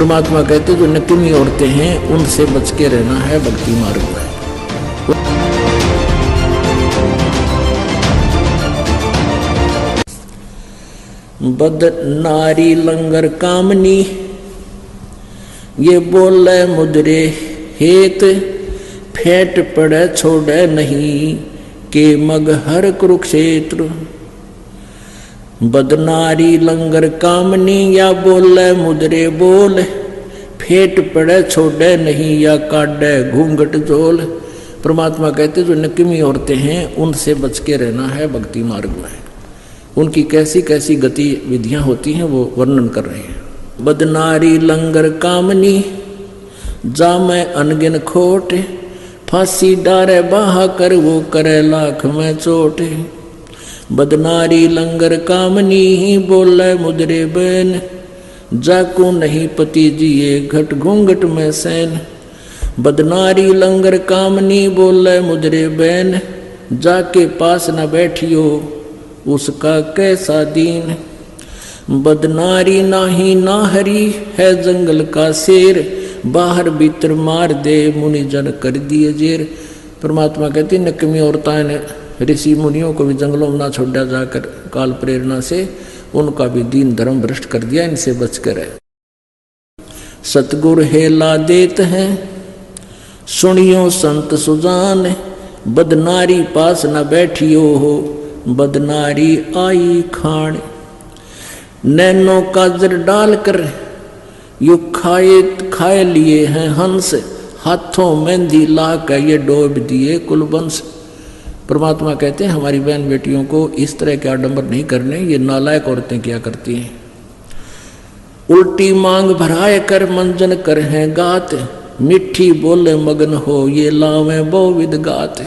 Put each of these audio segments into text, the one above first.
परमात्मा कहते जो नकमी औरतें हैं उनसे बच के रहना है भक्ति मार्ग में। बद नारी लंगर कामनी ये बोले मुद्रे हेत फेंट पड़े छोड़े नहीं के मग हर कुरुक्षेत्र। बदनारी लंगर कामनी या बोले मुद्रे बोल फेंट पड़े छोड़े नहीं या काटे घूंघट झोल। परमात्मा कहते जो नकमी औरतें हैं उनसे बच के रहना है भक्ति मार्ग में। उनकी कैसी कैसी गतिविधियां होती हैं वो वर्णन कर रहे हैं। बदनारी लंगर कामनी जा मैं अनगिन खोट फांसी डारे बाहा कर वो करे लाख में चोट। बदनारी लंगर कामनी ही बोले मुद्रे बैन जाकू नहीं पति जिए घट घूंघट में सैन। बदनारी लंगर कामनी बोले मुद्रे बैन जाके पास न बैठियो उसका कैसा दीन। बदनारी नाही नाहरी है जंगल का शेर बाहर भीतर मार दे मुनि जन कर दिए जेर। परमात्मा कहती नकमी औरतां ने ऋषि मुनियों को भी जंगलों में ना छोड़ा जाकर काल प्रेरणा से उनका भी दीन धर्म भ्रष्ट कर दिया। इनसे बचकर है। सतगुरु हेला देत हैं सुनियो संत सुजान बदनारी पास न बैठियो हो बदनारी आई खान। नैनो काजर डालकर यू खाए लिए हैं हंस हाथों मेहंदी ला कर ये डोब दिए कुलवंश। परमात्मा कहते हैं हमारी बहन बेटियों को इस तरह के आडंबर नहीं करने, ये नालायक औरतें क्या करती हैं। उल्टी मांग भराए कर मंजन कर हैं गात मिठी बोले मगन हो ये लावे बहुविध गात।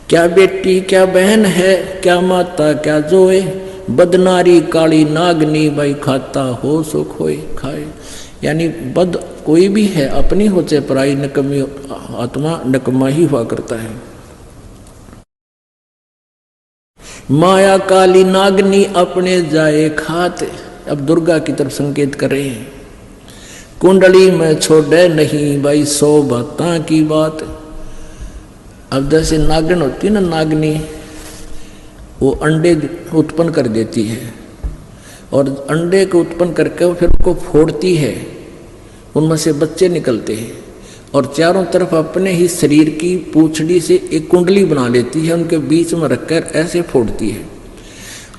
क्या बेटी क्या बहन है क्या माता क्या जोए बदनारी काली नागनी भाई खाता हो सो खोए खाए। यानी बद कोई भी है अपनी हो चाहे पराई नकमी आत्मा नकमा ही हुआ करता है। माया काली नागनी अपने जाए खाते। अब दुर्गा की तरफ संकेत कर रहे हैं। कुंडली में छोड़े नहीं भाई 100 बातां की बात। अब जैसे नागिन होती है ना नागनी वो अंडे उत्पन्न कर देती है और अंडे को उत्पन्न करके फिर उनको फोड़ती है उनमें से बच्चे निकलते हैं और चारों तरफ अपने ही शरीर की पूंछड़ी से एक कुंडली बना लेती है उनके बीच में रखकर ऐसे फोड़ती है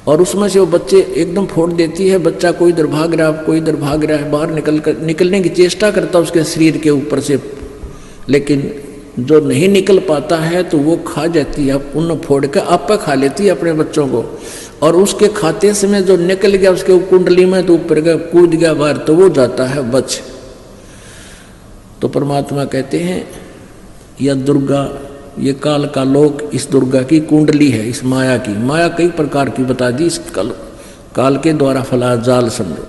और उसमें से वो बच्चे एकदम फोड़ देती है। बच्चा कोई इधर भाग रहा है कोई इधर भाग रहा है बाहर निकलने की चेष्टा करता है उसके शरीर के ऊपर से, लेकिन जो नहीं निकल पाता है तो वो खा जाती है उन फोड़ कर आप खा लेती है अपने बच्चों को। और उसके खाते समय जो निकल गया उसके कुंडली में तो ऊपर गया कूद गया बाहर तो वो जाता है बच। तो परमात्मा कहते हैं यह दुर्गा ये काल का लोक इस दुर्गा की कुंडली है। इस माया की माया कई प्रकार की बता दी इस काल के द्वारा फला जाल समझो।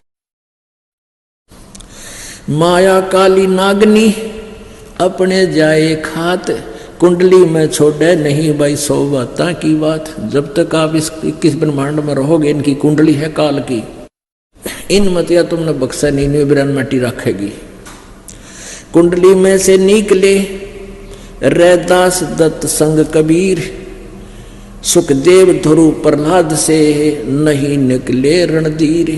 माया काली नागनी अपने जाए खात कुंडली में छोड़े नहीं भाई 100 बातां की बात। जब तक आप इस 21 ब्रह्मांड में रहोगे इनकी कुंडली है काल की। इन मतिया तुमने बक्सा नहीं बिरान मटी रखेगी। कुंडली में से निकले रैदास दत्त संग कबीर सुखदेव ध्रुव प्रहलाद से नहीं निकले रणधीर।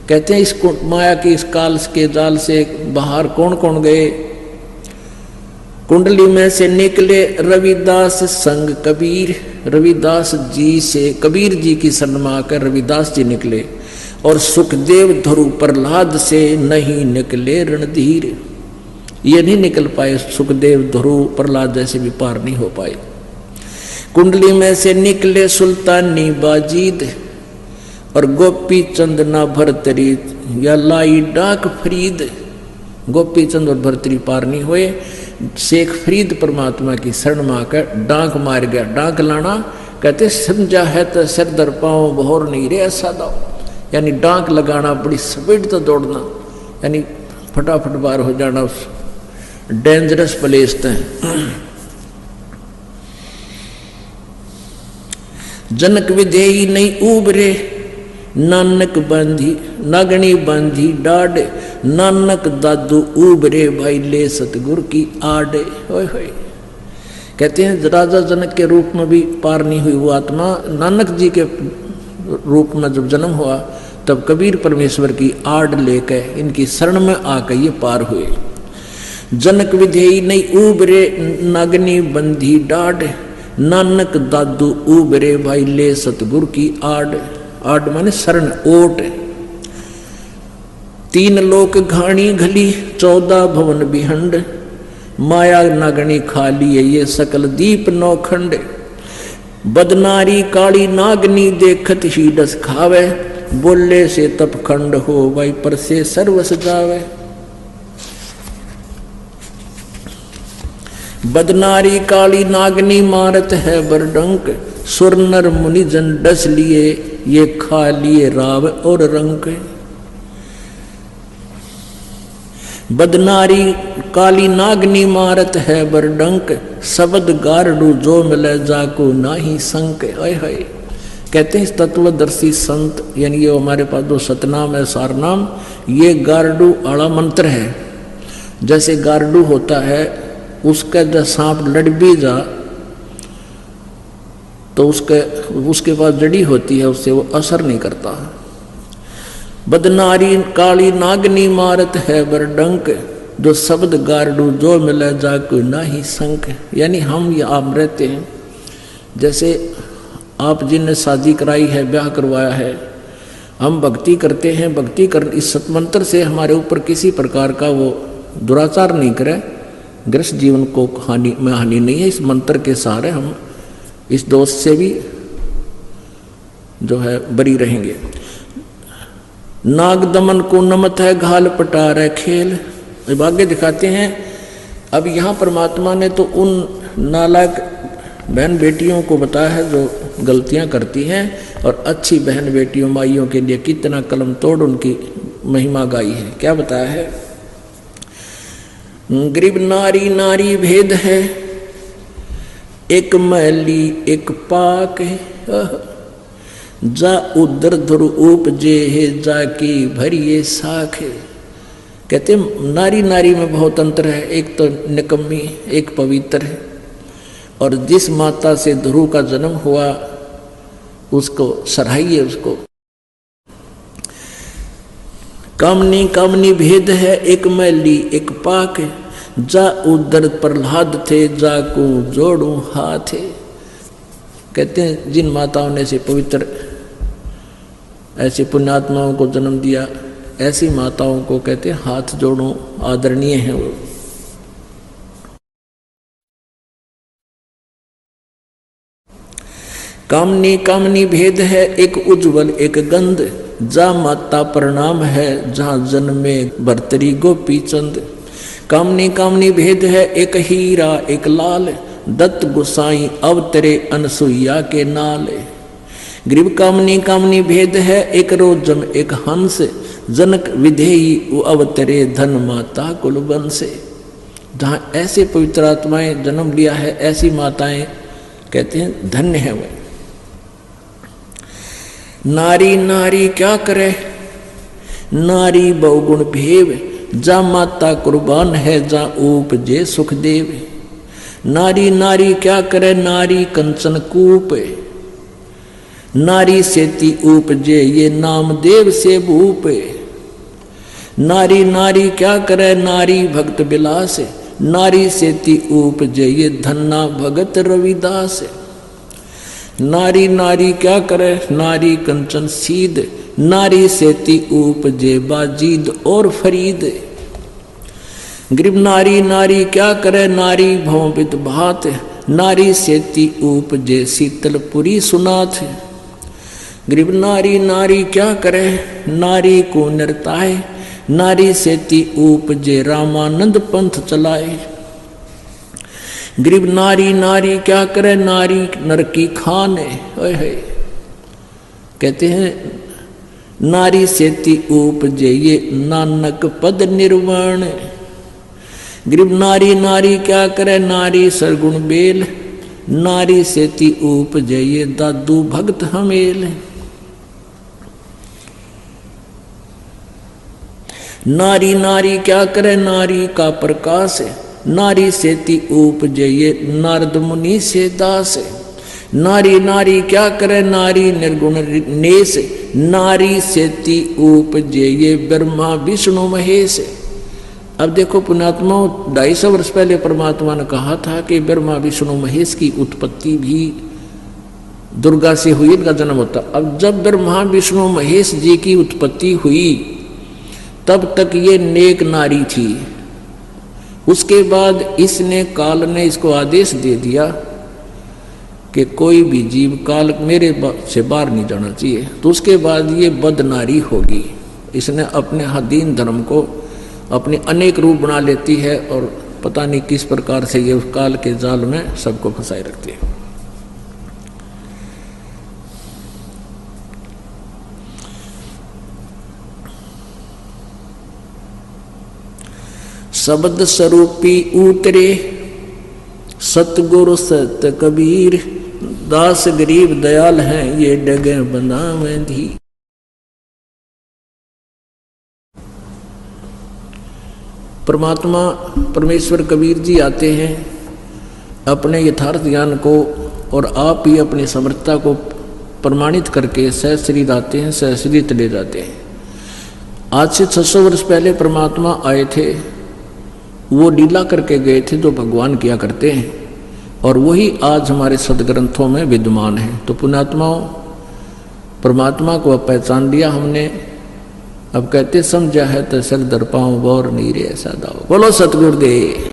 कहते हैं इस माया की इस काल के जाल से बाहर कौन कौन गए। कुंडली में से निकले रविदास संग कबीर। रविदास जी से कबीर जी की शरण में आकर रविदास जी निकले और सुखदेव ध्रुव प्रहलाद से नहीं निकले रणधीर। ये नहीं निकल पाए सुखदेव ध्रुव प्रहलाद जैसे भी पार नहीं हो पाए। कुंडली में से निकले सुल्तानी बाजीद और गोपी चंद ना भरतरी या लाई डाक फरीद। गोपी चंद और भरतरी पार नहीं हुए। शेख फरीद परमात्मा की शरण में आकर डांक मार गया। डांक लाना कहते समझा है तो सिर दर पाओ बहोर नहीं रे ऐसा दो। यानी डांक लगाना बड़ी स्पीड तो दौड़ना यानी फटाफट बाहर हो जाना उस डेंजरस प्लेस थे। जनक विधेयी नहीं उबरे नानक बांधी नागनी बांधी डाढ़, नानक दादू उबरे भाई ले सतगुर की आड़। होय होय। कहते हैं राजा जनक के रूप में भी पार नहीं हुई वो आत्मा, नानक जी के रूप में जब जन्म हुआ तब कबीर परमेश्वर की आड़ लेके इनकी शरण में आकर ये पार हुए। जनक विधेयी नहीं उबरे नागनी बंधी डाढ़, नानक दादू उबरे भाई ले सतगुर की आड़। आड़ माने शरण ओट। 3 लोक घाणी घली 14 भवन बिहंड, माया नागनी खाली ये सकल दीप नौखंड। बदनारी काली नागनी देखत ही डस खावे, बोले से तप खंड हो भाई पर से सर्वस जावे। बदनारी काली नागनी मारत है बरडंक, सुर नर मुनि जन डस लिए ये खा लिए राव और रंक। बदनारी काली नागनी मारत है बरडंक, शब्द गारडू जो मिले जाको नाही संक। आय हाय। कहते हैं तत्वदर्शी संत यानी ये हमारे पास जो सतनाम है सारनाम, ये गारडू आड़ा मंत्र है। जैसे गारडू होता है उसका जब सांप लड़ भी जा तो उसके पास जड़ी होती है, उससे वो असर नहीं करता। बदनारी काली नागनी मारत है बरडंक, जो शब्द गारडू जो मिले जाको नाही संक। यानी हम या आप रहते हैं, जैसे आप जिनने शादी कराई है, ब्याह करवाया है, हम भक्ति करते हैं, भक्ति कर इस सतमंत्र से हमारे ऊपर किसी प्रकार का वो दुराचार नहीं करे, गृहस्थ जीवन को हानि नहीं है। इस मंत्र के सहारे हम इस दोष से भी जो है बरी रहेंगे। नाग दमन को नमत है घाल पटार है खेल। अब आगे दिखाते हैं। अब यहाँ परमात्मा ने तो उन नालायक बहन बेटियों को बताया है जो गलतियाँ करती हैं, और अच्छी बहन बेटियों माइयों के लिए कितना कलम तोड़ उनकी महिमा गाई है। क्या बताया है? गरीब नारी नारी भेद है, एक मैली एक पाक है। जा उदर धुर उपजे है, जाकी भरिए साख है। कहते नारी नारी में बहुत अंतर है, एक तो निकम्मी एक पवित्र है। और जिस माता से ध्रुव का जन्म हुआ उसको सराहिए उसको। कामनी कामनी भेद है, एक मैली एक पाक है। जा उदर प्रहलाद थे, जाको जोड़ू हाथ है। कहते हैं जिन माताओं ने से पवित्र ऐसी पुण्यात्माओं को जन्म दिया, ऐसी माताओं को कहते हैं हाथ जोड़ो, आदरणीय है वो। कामनी कामनी भेद है, एक उज्जवल एक गंध। जा माता प्रणाम है, जहाँ जन्मे भरतरी गोपी चंद। कामनी कामनी भेद है, एक हीरा एक लाल। दत्त गुसाई अवतरे अनसुईया के नाल। गरीब कामनी कामनी भेद है, एक रोजम एक हंस। जनक विधेयी अवतरे धन माता कुलवंश। जहाँ ऐसे पवित्र आत्माएं जन्म लिया है, ऐसी माताएं कहते हैं धन्य है वह। नारी नारी क्या करे, नारी बहुगुण भेव। जा माता कुर्बान है, जा उपजे सुखदेव। नारी नारी क्या करे, नारी कंचन कूप। नारी सेती उपजे, ये नामदेव से भूप। नारी नारी क्या करे, नारी भक्त विलास। नारी सेती उपजे, ये धन्ना भगत रविदास। नारी नारी क्या करे, नारी कंचन सीध। नारी सेती उपजे, बाजीद और फरीद। गरीब नारी नारी क्या करे, नारी भौवित भात। नारी सेती उपजे, शीतलपुरी सुनाथ। गरीब नारी नारी क्या करे, नारी को नृताए। नारी सेती उपजे, रामानंद पंथ चलाए। गरीब नारी नारी क्या करे, नारी नर की खान है। कहते हैं नारी सेती उपजे, ये नानक पद निर्वाण। गरीब नारी नारी क्या करे, नारी सरगुण बेल। नारी सेती उपजे, ये दादू भक्त हमेल। नारी नारी क्या करे नारी का प्रकाश है, नारी से ती उपजे ये नारद मुनि से दास है। नारी नारी क्या करे नारी निर्गुण नेस, नारी से ती उपजे ये ब्रह्मा विष्णु महेश है। अब देखो पुण्यात्मा, 250 वर्ष पहले परमात्मा ने कहा था कि ब्रह्मा विष्णु महेश की उत्पत्ति भी दुर्गा से हुई, इनका जन्म होता। अब जब ब्रह्मा विष्णु महेश जी की उत्पत्ति हुई तब तक ये नेक नारी थी। उसके बाद इसने काल ने इसको आदेश दे दिया कि कोई भी जीव काल मेरे से बाहर नहीं जाना चाहिए, तो उसके बाद ये बद नारी होगी। इसने अपने दीन धर्म को अपने अनेक रूप बना लेती है और पता नहीं किस प्रकार से ये उस काल के जाल में सबको फंसाए रखती है। शब्द स्वरूपी उतरे सतगुरु सत कबीर, दास गरीब दयाल हैं ये डगे बंदा में धी। परमात्मा परमेश्वर कबीर जी आते हैं अपने यथार्थ ज्ञान को और आप ही अपनी समर्थता को प्रमाणित करके सहस्री आते हैं, सहस्री ले जाते हैं। आज से 600 वर्ष पहले परमात्मा आए थे, वो लीला करके गए थे जो भगवान किया करते हैं, और वही आज हमारे सदग्रंथों में विद्यमान है। तो पुण्यात्माओं, परमात्मा को अब पहचान लिया हमने। अब कहते समझा है तो सर दर पाऊं गौर नीरे ऐसा दाओ। बोलो सतगुरुदेव।